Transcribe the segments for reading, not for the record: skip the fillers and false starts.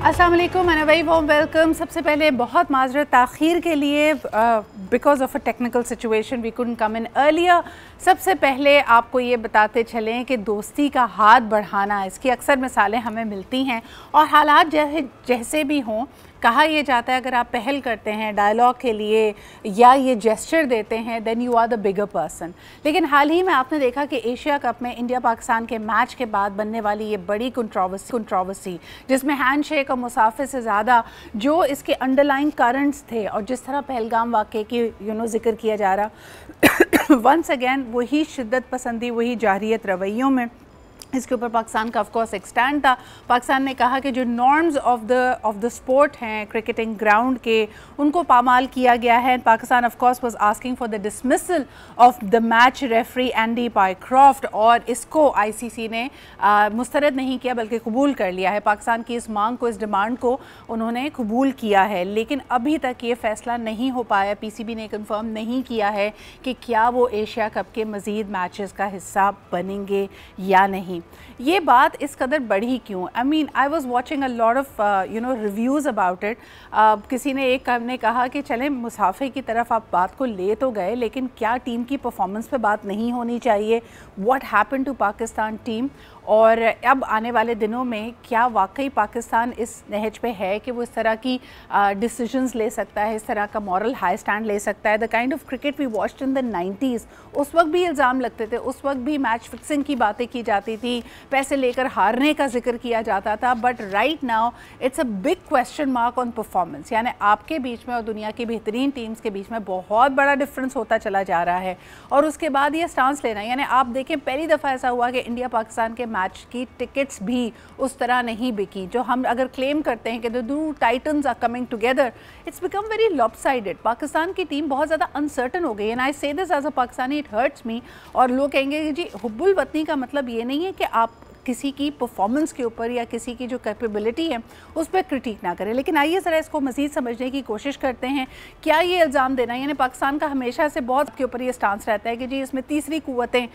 अस्सलाम वालेकुम and a very warm welcome. सबसे पहले बहुत माजरत ताख़ीर के लिए, because of a technical situation we couldn't come in earlier. सबसे पहले आपको ये बताते चलें कि दोस्ती का हाथ बढ़ाना, इसकी अक्सर मिसालें हमें मिलती हैं और हालात जैसे भी हों, कहा यह जाता है अगर आप पहल करते हैं डायलॉग के लिए या ये जेस्चर देते हैं then you are the bigger person. लेकिन हाल ही में आपने देखा कि एशिया कप में इंडिया पाकिस्तान के मैच के बाद बनने वाली ये बड़ी कंट्रोवर्सी जिसमें हैंडशेक और मुसाफे से ज़्यादा जो इसके अंडरलाइन करंट्स थे और जिस तरह पहलगाम वाक़े की जिक्र किया जा रहा वंस अगेन वही शिद्दत पसंदी, वही जाहिरियत रवैयों में इसके ऊपर पाकिस्तान का ऑफकोर्स एक स्टैंड था। पाकिस्तान ने कहा कि जो नॉर्म्स ऑफ द स्पोर्ट हैं क्रिकेटिंग ग्राउंड के, उनको पामाल किया गया है। Pakistan of course was asking for the dismissal of the match referee Andy Pycroft और इसको आईसीसी ने मुस्तरद नहीं किया बल्कि कबूल कर लिया है। पाकिस्तान की इस मांग को, इस डिमांड को उन्होंने कबूल किया है, लेकिन अभी तक ये फैसला नहीं हो पाया। पीसीबी ने कंफर्म नहीं किया है कि क्या वो एशिया कप के मज़ीद मैचेस का हिस्सा बनेंगे या नहीं। ये बात इस कदर बढ़ी क्यों? I mean I was watching a lot of reviews about it. किसी ने ने कहा कि चलें मुसाफे की तरफ आप बात को ले तो गए, लेकिन क्या टीम की परफॉर्मेंस पे बात नहीं होनी चाहिए? What happened to Pakistan team? और अब आने वाले दिनों में क्या वाकई पाकिस्तान इस नहज पे है कि वो इस तरह की डिसीजंस ले सकता है, इस तरह का मॉरल हाई स्टैंड ले सकता है? The kind of cricket we watched in the 90s, उस वक्त भी इल्ज़ाम लगते थे, उस वक्त भी मैच फिक्सिंग की बातें की जाती थी, पैसे लेकर हारने का जिक्र किया जाता था, but right now it's a big question mark on performance. यानी आपके बीच में और दुनिया की बेहतरीन टीम्स के बीच में बहुत बड़ा डिफरेंस होता चला जा रहा है। और उसके बाद ये स्टांस लेना, यानी आप देखें पहली दफ़ा ऐसा हुआ कि इंडिया पाकिस्तान के मैच की टिकट्स भी उस तरह नहीं बिकी। जो हम अगर क्लेम करते हैं कि the two titans are coming together, it's become very lopsided. Pakistan की टीम बहुत ज़्यादा अनसर्टन हो गई है। And I say this as a Pakistani, it hurts me. और लोग कहेंगे कि जी हुब्बुल वतनी का मतलब ये नहीं है कि आप किसी की परफॉर्मेंस के ऊपर या किसी की जो कैपेबिलिटी है उस पर क्रिटिक ना करें। लेकिन आइए ज़रा इसको मज़ीद समझने की कोशिश करते हैं। क्या ये इल्ज़ाम देना, यानी पाकिस्तान का हमेशा से बहुत के ऊपर ये स्टांस रहता है कि जी इसमें तीसरी क़ुव्वतें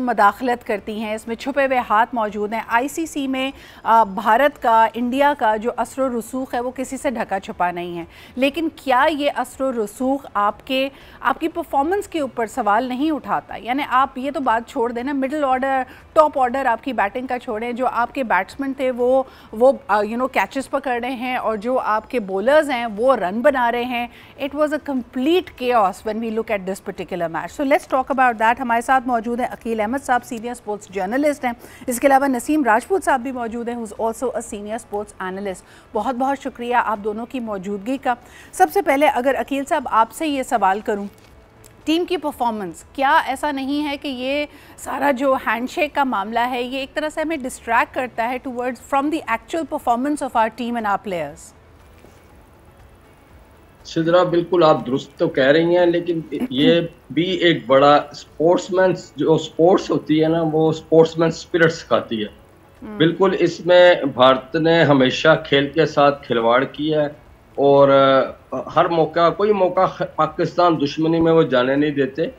मदाखलत करती हैं, इसमें छुपे हुए हाथ मौजूद हैं। आईसीसी में भारत का, इंडिया का जो असर व रसूख है वो किसी से ढका छुपा नहीं है। लेकिन क्या ये असर व रसूख आपकी परफॉर्मेंस के ऊपर सवाल नहीं उठाता? यानी आप ये तो बात छोड़ देना, मिडिल ऑर्डर, टॉप ऑर्डर आपकी बैटिंग का छोड़ें, जो आपके बैट्समैन थे वो कैचेस पकड़ रहे हैं और जो आपके बॉलर्स हैं वो रन बना रहे हैं। It was a complete chaos when we look at this particular match. So let's talk about that. हमारे साथ मौजूद हैं अकील अहमद साहब, सीनियर स्पोर्ट्स जर्नलिस्ट हैं। इसके अलावा नसीम राजपूत साहब भी मौजूद हैं, who is also a senior sports analyst. बहुत बहुत शुक्रिया आप दोनों की मौजूदगी का। सबसे पहले अगर अकील साहब आपसे ये सवाल करूँ, टीम की परफॉर्मेंस, क्या ऐसा नहीं है कि ये सारा जो हैंडशेक का मामला है ये एक तरह से हमें डिस्ट्रैक्ट करता है towards from the actual performance of our team and our players? Sidra, बिल्कुल आप दुरुस्त तो कह रही हैं, लेकिन ये भी एक बड़ा स्पोर्ट्समैन, जो स्पोर्ट्स होती है ना, वो स्पोर्ट्समैन स्पिरिट सिखाती है। बिल्कुल इसमें भारत ने हमेशा खेल के साथ खिलवाड़ किया है और हर मौका, कोई मौका पाकिस्तान दुश्मनी में वो जाने नहीं देते।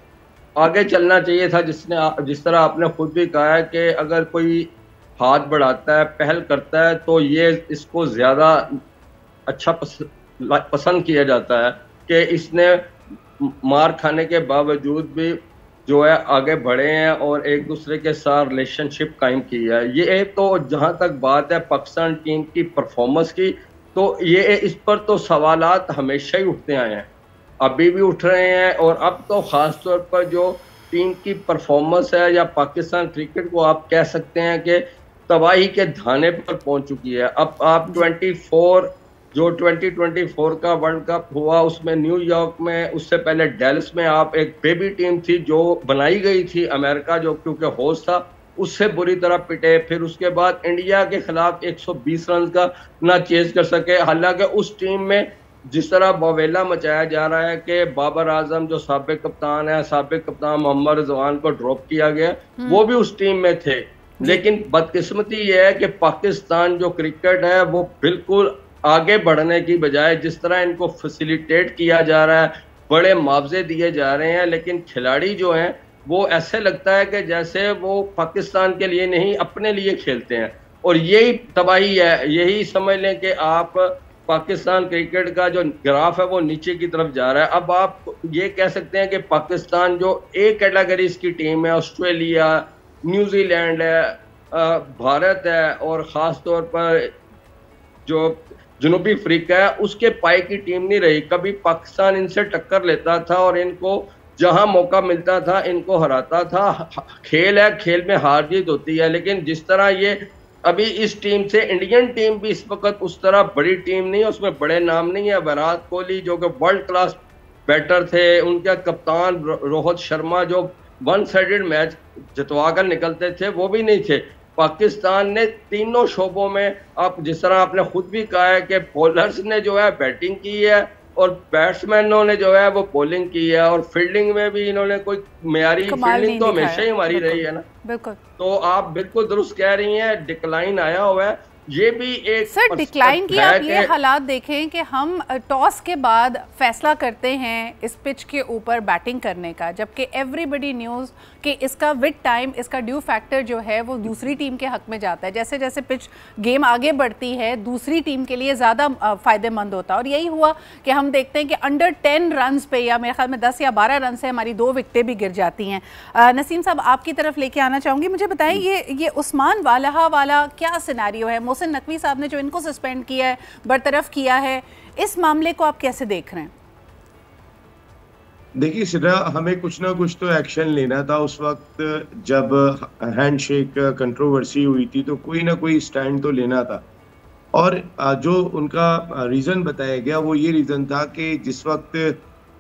आगे चलना चाहिए था, जिस तरह आपने खुद भी कहा है कि अगर कोई हाथ बढ़ाता है, पहल करता है, तो ये इसको ज़्यादा अच्छा पसंद किया जाता है कि इसने मार खाने के बावजूद भी जो है आगे बढ़े हैं और एक दूसरे के साथ रिलेशनशिप कायम की है। ये तो जहाँ तक बात है पाकिस्तान टीम की परफॉर्मेंस की, तो ये इस पर तो सवालात हमेशा ही उठते आए हैं, अभी भी उठ रहे हैं। और अब तो ख़ास तौर पर जो टीम की परफॉर्मेंस है या पाकिस्तान क्रिकेट को आप कह सकते हैं कि तबाही के धाने पर पहुंच चुकी है। अब आप 2024 का वर्ल्ड कप हुआ, उसमें न्यूयॉर्क में, उससे पहले डेल्स में आप एक बेबी टीम थी जो बनाई गई थी, अमेरिका जो क्योंकि होस्ट था, उससे बुरी तरह पिटे। फिर उसके बाद इंडिया के खिलाफ 120 रन का ना चेज कर सके। हालांकि उस टीम में जिस तरह बवेला मचाया जा रहा है कि बाबर आजम जो साबिक कप्तान है, साबिक कप्तान मोहम्मद रिजवान को ड्रॉप किया गया, वो भी उस टीम में थे। लेकिन बदकिस्मती ये है कि पाकिस्तान जो क्रिकेट है वो बिल्कुल आगे बढ़ने की बजाय जिस तरह इनको फैसिलिटेट किया जा रहा है, बड़े मुआवजे दिए जा रहे हैं, लेकिन खिलाड़ी जो हैं वो ऐसे लगता है कि जैसे वो पाकिस्तान के लिए नहीं अपने लिए खेलते हैं। और यही तबाही है। यही समझ लें कि आप पाकिस्तान क्रिकेट का जो ग्राफ है वो नीचे की तरफ जा रहा है। अब आप ये कह सकते हैं कि पाकिस्तान जो ए कैटेगरीज की टीम है, ऑस्ट्रेलिया, न्यूजीलैंड है, भारत है, और ख़ास तौर पर जो जनूबी अफ्रीका है, उसके पाई की टीम नहीं रही। कभी पाकिस्तान इनसे टक्कर लेता था और इनको जहां मौका मिलता था इनको हराता था। खेल है, खेल में हार जीत होती है, लेकिन जिस तरह ये अभी इस टीम से, इंडियन टीम भी इस वक्त उस तरह बड़ी टीम नहीं है, उसमें बड़े नाम नहीं है। विराट कोहली जो कि वर्ल्ड क्लास बैटर थे, उनका कप्तान रोहित शर्मा जो वन साइडेड मैच जितवा कर निकलते थे, वो भी नहीं थे। पाकिस्तान ने तीनों शोबों में, आप जिस तरह आपने खुद भी कहा है कि बॉलर्स ने जो है बैटिंग की है और बैट्समैनों ने जो है वो बॉलिंग की है, और फील्डिंग में भी इन्होंने कोई मेयारी फील्डिंग तो हमेशा ही हमारी रही है ना। बिल्कुल, तो आप बिल्कुल दुरुस्त कह रही हैं, डिक्लाइन आया हुआ है। ये भी एक सर डिक्लाइन की आप ये हालात देखें कि हम टॉस के बाद फैसला करते हैं इस पिच के ऊपर बैटिंग करने का, जबकि एवरीबडी न्यूज़ कि इसका विद टाइम, इसका ड्यू फैक्टर जो है वो दूसरी टीम के हक में जाता है। जैसे जैसे पिच गेम आगे बढ़ती है दूसरी टीम के लिए ज़्यादा फ़ायदेमंद होता है, और यही हुआ कि हम देखते हैं कि अंडर 10 रन पे, या मेरे ख्याल में 10 या 12 रन से हमारी 2 विकेटें भी गिर जाती हैं। नसीम साहब, आपकी तरफ लेके आना चाहूँगी। मुझे बताइए ये उस्मान वाला वाला क्या सिनेरियो है? मोहसिन नकवी साहब ने जो इनको सस्पेंड किया है, बरतरफ किया है, इस मामले को आप कैसे देख रहे हैं? देखिए सिरा, हमें कुछ ना कुछ तो एक्शन लेना था। उस वक्त जब हैंडशेक कंट्रोवर्सी हुई थी तो कोई ना कोई स्टैंड तो लेना था, और जो उनका रीज़न बताया गया वो ये रीज़न था कि जिस वक्त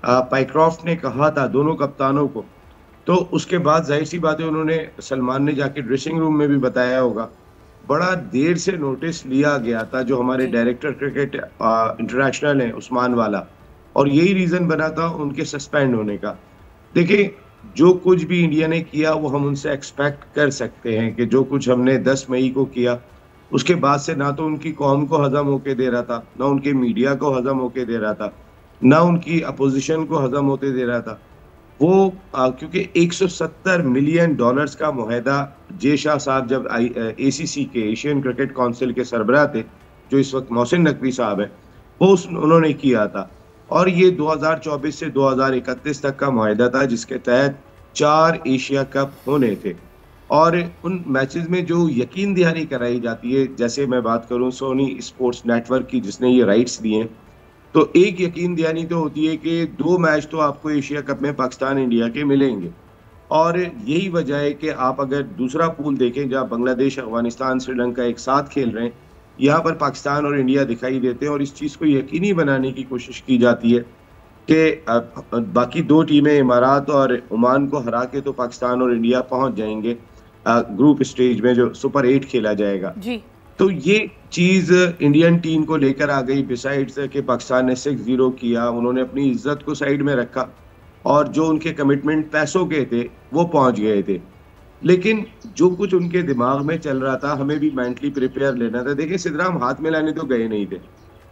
पाइक्रॉफ्ट ने कहा था दोनों कप्तानों को, तो उसके बाद जाहिर सी बात है उन्होंने, सलमान ने जाके ड्रेसिंग रूम में भी बताया होगा, बड़ा देर से नोटिस लिया गया था जो हमारे डायरेक्टर क्रिकेट इंटरनेशनल हैं उस्मान वाला, और यही रीज़न बना था उनके सस्पेंड होने का। देखिए, जो कुछ भी इंडिया ने किया वो हम उनसे एक्सपेक्ट कर सकते हैं कि जो कुछ हमने 10 मई को किया, उसके बाद से ना तो उनकी कौम को हजम होके दे रहा था, ना उनके मीडिया को हजम होके दे रहा था, ना उनकी अपोजिशन को हजम होते दे रहा था। वो क्योंकि $170 मिलियन का मुआहदा जे शाह साहब जब ACC के, एशियन क्रिकेट काउंसिल के सरबराह थे, जो इस वक्त मोहसिन नकवी साहब है, वो उन्होंने किया था, और ये 2024 से 2031 तक का मुआहदा था जिसके तहत 4 एशिया कप होने थे। और उन मैचेस में जो यकीन दहानी कराई जाती है, जैसे मैं बात करूं सोनी स्पोर्ट्स नेटवर्क की जिसने ये राइट्स दिए, तो एक यकीन दहानी तो होती है कि 2 मैच तो आपको एशिया कप में पाकिस्तान इंडिया के मिलेंगे। और यही वजह है कि आप अगर दूसरा पूल देखें जहाँ बांग्लादेश, अफगानिस्तान, श्रीलंका एक साथ खेल रहे हैं, यहाँ पर पाकिस्तान और इंडिया दिखाई देते हैं, और इस चीज़ को यकीनी बनाने की कोशिश की जाती है कि बाकी 2 टीमें इमारात और ओमान को हरा के तो पाकिस्तान और इंडिया पहुंच जाएंगे ग्रुप स्टेज में जो सुपर 8 खेला जाएगा जी। तो ये चीज़ इंडियन टीम को लेकर आ गई, बिसाइड्स कि पाकिस्तान ने 6-0 किया, उन्होंने अपनी इज्जत को साइड में रखा, और जो उनके कमिटमेंट पैसों के थे वो पहुंच गए थे। लेकिन जो कुछ उनके दिमाग में चल रहा था, हमें भी मेंटली प्रिपेयर लेना था। देखिए सिद्धरा, हम हाथ मिलाने तो गए नहीं थे,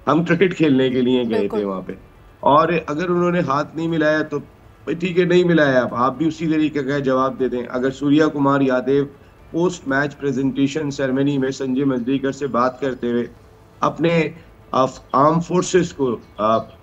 हम क्रिकेट खेलने के लिए गए थे वहाँ पे, और अगर उन्होंने हाथ नहीं मिलाया तो ठीक है, नहीं मिलाया, आप भी उसी तरीके का जवाब दे दें। अगर Surya Kumar Yadav post match presentation ceremony में संजय मंजरेकर से बात करते हुए अपने आर्म फोर्सेस को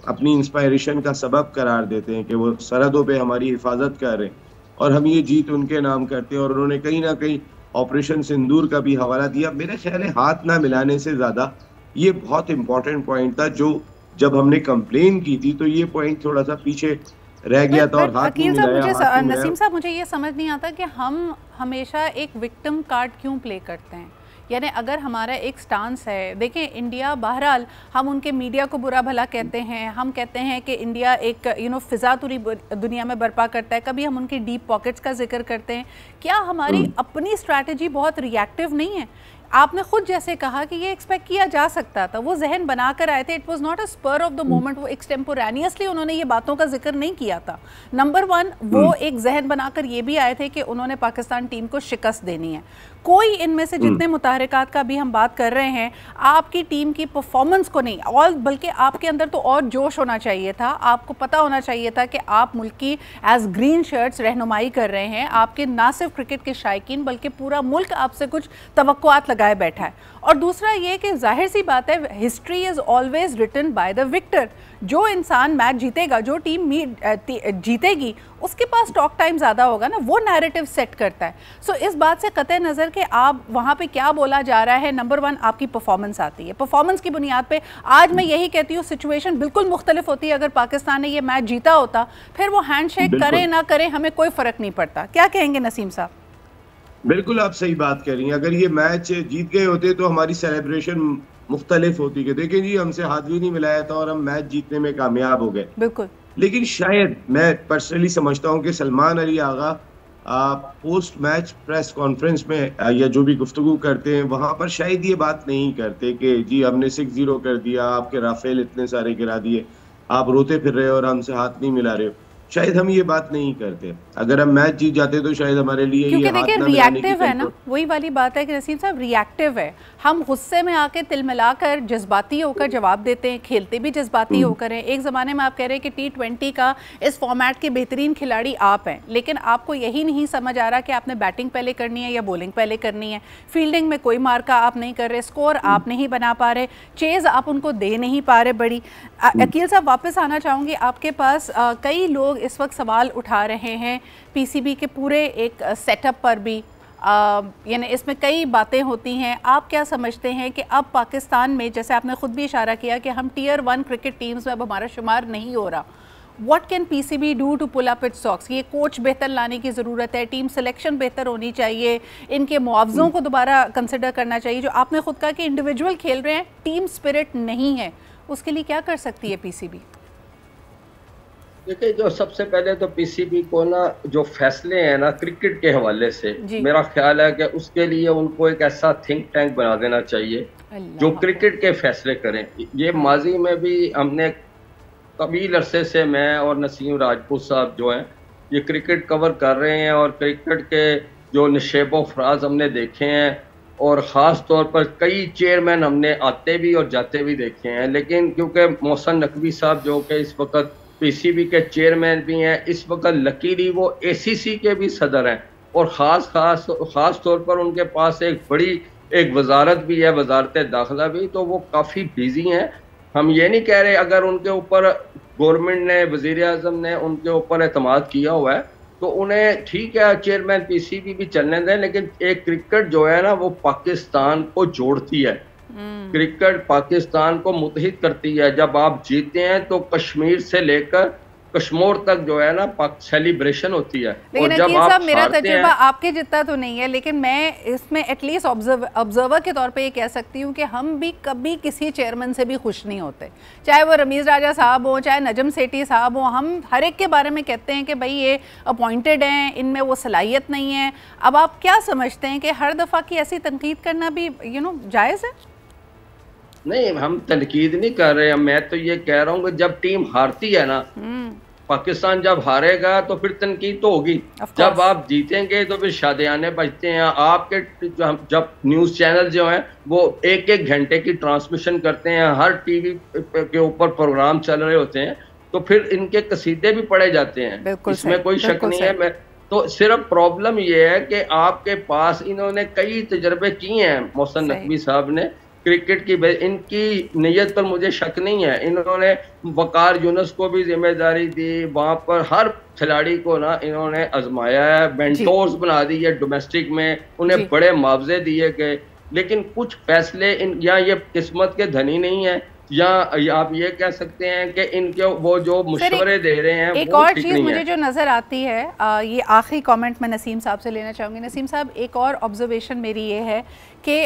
अपनी इंस्पायरेशन का सबब करार देते हैं कि वो सरहदों पे हमारी हिफाजत कर रहे हैं, और हम ये जीत उनके नाम करते हैं, और उन्होंने कहीं ना कहीं ऑपरेशन सिंदूर का भी हवाला दिया, मेरे ख्याल है हाथ ना मिलाने से ज़्यादा ये बहुत इंपॉर्टेंट पॉइंट था, जो जब हमने कंप्लेन की थी तो ये पॉइंट थोड़ा सा पीछे रह गया था। और हाथ नहीं मिलाया। नसीम साहब, मुझे ये समझ नहीं आता कि हम हमेशा एक विक्टिम कार्ड क्यों प्ले करते हैं। यानी अगर हमारा एक स्टांस है, देखें इंडिया, बहरहाल हम उनके मीडिया को बुरा भला कहते हैं, हम कहते हैं कि इंडिया एक फ़िज़ा पूरी दुनिया में बर्पा करता है, कभी हम उनकी डीप पॉकेट्स का जिक्र करते हैं। क्या हमारी अपनी स्ट्रैटेजी बहुत रिएक्टिव नहीं है? आपने खुद जैसे कहा कि ये एक्सपेक्ट किया जा सकता था, वो जहन बनाकर आए थे, it was not a spur of the moment, वो एक्सटेम्पोरेनियसली उन्होंने ये बातों का जिक्र नहीं किया था। नंबर 1, वो एक जहन बनाकर ये भी आए थे कि उन्होंने पाकिस्तान टीम को शिकस्त देनी है। कोई इनमें से जितने मुताहरिकात का भी हम बात कर रहे हैं, आपकी टीम की परफॉर्मेंस को नहीं, और बल्कि आपके अंदर तो और जोश होना चाहिए था। आपको पता होना चाहिए था कि आप मुल्क की एज ग्रीन शर्ट्स रहनुमाई कर रहे हैं। आपके ना सिर्फ क्रिकेट के शायकीन बल्कि पूरा मुल्क आपसे कुछ तवक्कुआत लगाए बैठा है। और दूसरा ये कि जाहिर सी बात है, history is always written by the victor. जो इंसान मैच जीतेगा, जो टीम जीतेगी, उसके पास टॉक टाइम ज़्यादा होगा ना, वो नैरेटिव सेट करता है। सो इस बात से कतई नज़र कि आप वहाँ पे क्या बोला जा रहा है, नंबर वन आपकी परफॉर्मेंस आती है। परफॉर्मेंस की बुनियाद पे आज मैं यही कहती हूँ, सिचुएशन बिल्कुल मुख्तलिफ होती है। अगर पाकिस्तान ने ये मैच जीता होता, फिर वो हैंडशेक करें ना करें हमें कोई फ़र्क नहीं पड़ता। क्या कहेंगे नसीम साहब? बिल्कुल आप सही बात कर रही हैं। अगर ये मैच जीत गए होते तो हमारी सेलिब्रेशन मुख्तलिफ होती कि देखें जी हमसे हाथ भी नहीं मिलाया था और हम मैच जीतने में कामयाब हो गए। बिल्कुल। लेकिन शायद मैं पर्सनली समझता हूं कि Salman Ali Agha post match press conference में या जो भी गुफ्तगू करते हैं वहां पर शायद ये बात नहीं करते कि जी हमने 6-0 कर दिया, आपके राफेल इतने सारे गिरा दिए, आप रोते फिर रहे हो और हमसे हाथ नहीं मिला रहे हो। शायद हम ये बात नहीं करते। अगर हम मैच जीत जाते तो शायद हमारे लिए क्योंकि ये देखिए रिएक्टिव है ना, वही वाली बात है कि नसीम साहब रिएक्टिव है। हम गुस्से में आके तिलमिलाकर जज्बाती होकर जवाब देते हैं, खेलते भी जज्बाती होकर हैं। एक ज़माने में आप कह रहे हैं कि T20 का इस फॉर्मेट के बेहतरीन खिलाड़ी आप हैं, लेकिन आपको यही नहीं समझ आ रहा कि आपने बैटिंग पहले करनी है या बॉलिंग पहले करनी है। फील्डिंग में कोई मार्का आप नहीं कर रहे, स्कोर आप नहीं बना पा रहे, चेज़ आप उनको दे नहीं पा रहे बड़ी। अकील साहब वापस आना चाहूँगी आपके पास। कई लोग इस वक्त सवाल उठा रहे हैं पीसीबी के पूरे एक सेटअप पर भी, यानी इसमें कई बातें होती हैं। आप क्या समझते हैं कि अब पाकिस्तान में, जैसे आपने ख़ुद भी इशारा किया कि हम Tier 1 क्रिकेट टीम्स में अब हमारा शुमार नहीं हो रहा, what can PCB do to pull up its socks? ये कोच बेहतर लाने की ज़रूरत है, टीम सिलेक्शन बेहतर होनी चाहिए, इनके मुआवज़ों को दोबारा कंसिडर करना चाहिए। जो आपने खुद कहा कि इंडिविजुअल खेल रहे हैं, टीम स्पिरिट नहीं है, उसके लिए क्या कर सकती है पीसीबी? देखिए, जो सबसे पहले तो पीसीबी को ना जो फैसले हैं ना क्रिकेट के हवाले से, मेरा ख्याल है कि उसके लिए उनको एक ऐसा थिंक टैंक बना देना चाहिए जो क्रिकेट के फैसले करें। ये माजी में भी हमने कबील अरसे से, मैं और नसीम राजपूत साहब जो हैं, ये क्रिकेट कवर कर रहे हैं और क्रिकेट के जो नशेबो फराज हमने देखे हैं और ख़ास तौर पर कई चेयरमैन हमने आते भी और जाते भी देखे हैं। लेकिन क्योंकि मोहसिन नकवी साहब जो कि इस वक्त पीसीबी के चेयरमैन भी हैं, इस वक्त लकीली वो एसीसी के भी सदर हैं और ख़ास तौर पर उनके पास एक बड़ी एक वजारत भी है, वजारत दाखिला भी, तो वो काफ़ी बिजी हैं। हम ये नहीं कह रहे, अगर उनके ऊपर गवर्नमेंट ने, वज़ीर आज़म ने उनके ऊपर एतमाद किया हुआ है तो उन्हें ठीक है चेयरमैन पीसीबी भी चलने दें, लेकिन एक क्रिकेट जो है ना वो पाकिस्तान को जोड़ती है, क्रिकेट पाकिस्तान को मुत्तहिद करती है। जब आप जीते हैं तो कश्मीर से लेकर कश्मीर तक जो है ना सेलिब्रेशन होती है। लेकिन और जब आप मेरा तजुर्बा आपके जितना तो नहीं है, लेकिन मैं इसमें एटलीस्ट ऑब्जर्वर के तौर पे ये कह सकती हूँ कि हम भी कभी किसी चेयरमैन से भी खुश नहीं होते, चाहे वो रमीज़ राजा साहब हो, चाहे नजम सेठी साहब हो। हम हर एक के बारे में कहते हैं कि भाई ये अपॉइंटेड हैं, इनमें वो सलाहियत नहीं है। अब आप क्या समझते हैं कि हर दफ़ा की ऐसी तनकीद करना भी जायज़ है? नहीं, हम तनकीद नहीं कर रहे हैं। मैं तो ये कह रहा हूँ कि जब टीम हारती है ना, पाकिस्तान जब हारेगा तो फिर तनकीद तो होगी, जब आप जीतेंगे तो फिर शादियाने बजते हैं। आपके जब न्यूज़ चैनल जो हैं वो एक एक घंटे की ट्रांसमिशन करते हैं, हर टीवी के ऊपर प्रोग्राम चल रहे होते हैं, तो फिर इनके कसीदे भी पढ़े जाते हैं, इसमें कोई शक नहीं है। मैं तो सिर्फ प्रॉब्लम ये है कि आपके पास इन्होंने कई तजर्बे किए हैं, मोहसिन नकवी साहब ने क्रिकेट की, इनकी नीयत पर मुझे शक नहीं है। इन्होंने वकार यूनुस को भी जिम्मेदारी दी, वहाँ पर हर खिलाड़ी को ना इन्होंने आजमाया है, मेंटोर्स बना दी है डोमेस्टिक में, उन्हें बड़े मुआवजे दिए गए। लेकिन कुछ फैसले या ये किस्मत के धनी नहीं है, या आप ये कह सकते हैं कि इनके वो जो मशवरे दे रहे हैं। एक और चीज़ मुझे जो नज़र आती है, ये आखिरी कमेंट मैं नसीम साहब से लेना चाहूँगी। नसीम साहब, एक और ऑब्जर्वेशन मेरी ये है कि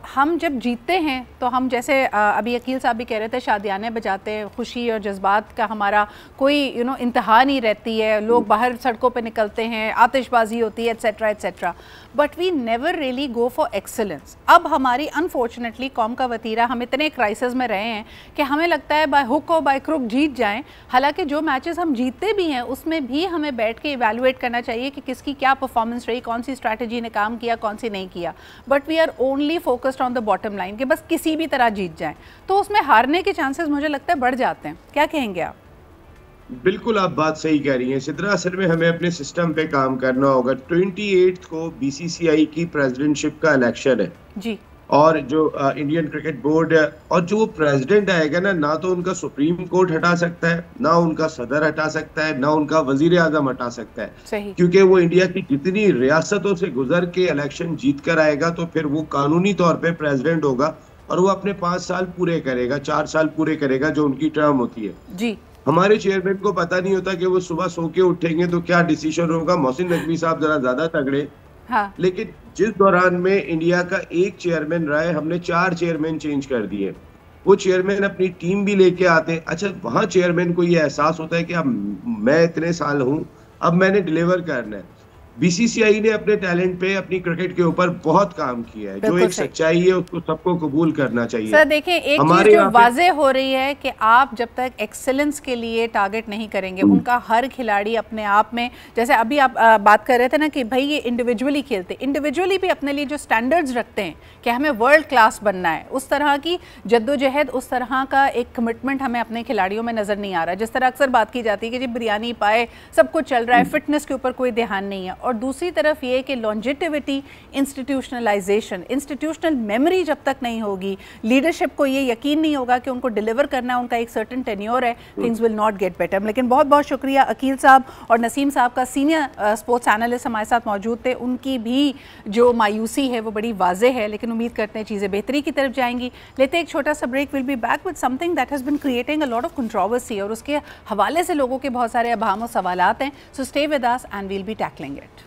हम जब जीतते हैं तो हम जैसे अभी अकील साहब भी कह रहे थे, शादियाने बजाते हैं, खुशी और जज्बात का हमारा कोई इंतहा नहीं रहती है, लोग बाहर सड़कों पे निकलते हैं, आतिशबाजी होती है, etcetera etcetera, but we never really go for excellence. अब हमारी अनफॉर्चुनेटली कौम का वतीरा, हम इतने क्राइसिस में रहे हैं कि हमें लगता है बाय हुक और बाय क्रुक जीत जाएं। हालांकि जो मैचेस हम जीतते भी हैं उसमें भी हमें बैठ के इवैल्यूएट करना चाहिए कि किसकी क्या परफॉर्मेंस रही, कौन सी स्ट्रैटेजी ने काम किया, कौन सी नहीं किया। But we are only focused on the bottom line कि बस किसी भी तरह जीत जाएं, तो उसमें हारने के चांसेस मुझे लगता है बढ़ जाते हैं। क्या कहेंगे आप? बिल्कुल, आप बात सही कह रही हैं सिद्रा। असल में हमें अपने सिस्टम पे काम करना होगा। 28 को बीसीसीआई की प्रेसिडेंटशिप का इलेक्शन है जी, और जो इंडियन क्रिकेट बोर्ड है, और जो प्रेसिडेंट आएगा ना तो उनका सुप्रीम कोर्ट हटा सकता है, ना उनका सदर हटा सकता है, ना उनका वजीर आजम हटा सकता है। सही। क्योंकि वो इंडिया की जितनी रियासतों से गुजर के इलेक्शन जीत कर आएगा तो फिर वो कानूनी तौर पे प्रेसिडेंट होगा और वो अपने 5 साल पूरे करेगा, 4 साल पूरे करेगा जो उनकी टर्म होती है जी। हमारे चेयरमैन को पता नहीं होता कि वो सुबह सो के उठेंगे तो क्या डिसीजन होगा। मोहसिन नकवी साहब जरा ज्यादा तगड़े, हाँ। लेकिन जिस दौरान में इंडिया का एक चेयरमैन रहा है, हमने 4 चेयरमैन चेंज कर दिए। वो चेयरमैन अपनी टीम भी लेके आते हैं। अच्छा, वहां चेयरमैन को ये एहसास होता है कि अब मैं इतने साल हूं, अब मैंने डिलीवर करना है। बीसीसीआई ने अपने टैलेंट पे, अपनी क्रिकेट के ऊपर बहुत काम किया है, जो एक सच्चाई है उसको सबको कबूल करना चाहिए। सर देखिए, एक चीज जो वाज़ेह हो रही है कि आप जब तक एक्सेलेंस के लिए टारगेट नहीं करेंगे, उनका हर खिलाड़ी अपने आप में, जैसे अभी आप बात कर रहे थे ना कि भाई ये इंडिविजुअली खेलते, इंडिविजुअली भी अपने लिए जो स्टैंडर्ड्स रखते हैं कि हमें वर्ल्ड क्लास बनना है, उस तरह की जद्दोजहद, उस तरह का एक कमिटमेंट हमें अपने खिलाड़ियों में नजर नहीं आ रहा। जिस तरह अक्सर बात की जाती है कि जी बिरयानी पाए, सब कुछ चल रहा है, फिटनेस के ऊपर कोई ध्यान नहीं है। और दूसरी तरफ ये कि लॉन्जिटिविटी, इंस्टीट्यूशनलाइजेशन, इंस्टीट्यूशनल मेमोरी जब तक नहीं होगी, लीडरशिप को ये यकीन नहीं होगा कि उनको डिलीवर करना है, उनका एक सर्टेन टेन्योर है, things will not get better. लेकिन बहुत बहुत शुक्रिया अकील साहब और नसीम साहब का, सीनियर स्पोर्ट्स एनालिस्ट हमारे साथ मौजूद थे। उनकी भी जो मायूसी है वो बड़ी वाज़ेह है, लेकिन उम्मीद करते हैं चीज़ें बेहतरी की तरफ जाएंगी। लेते एक छोटा सा break, will be back with something that has been creating a lot of controversy और उसके हवाले से लोगों के बहुत सारे अभाम और सवालात हैं। So stay with us and we'll be tackling it.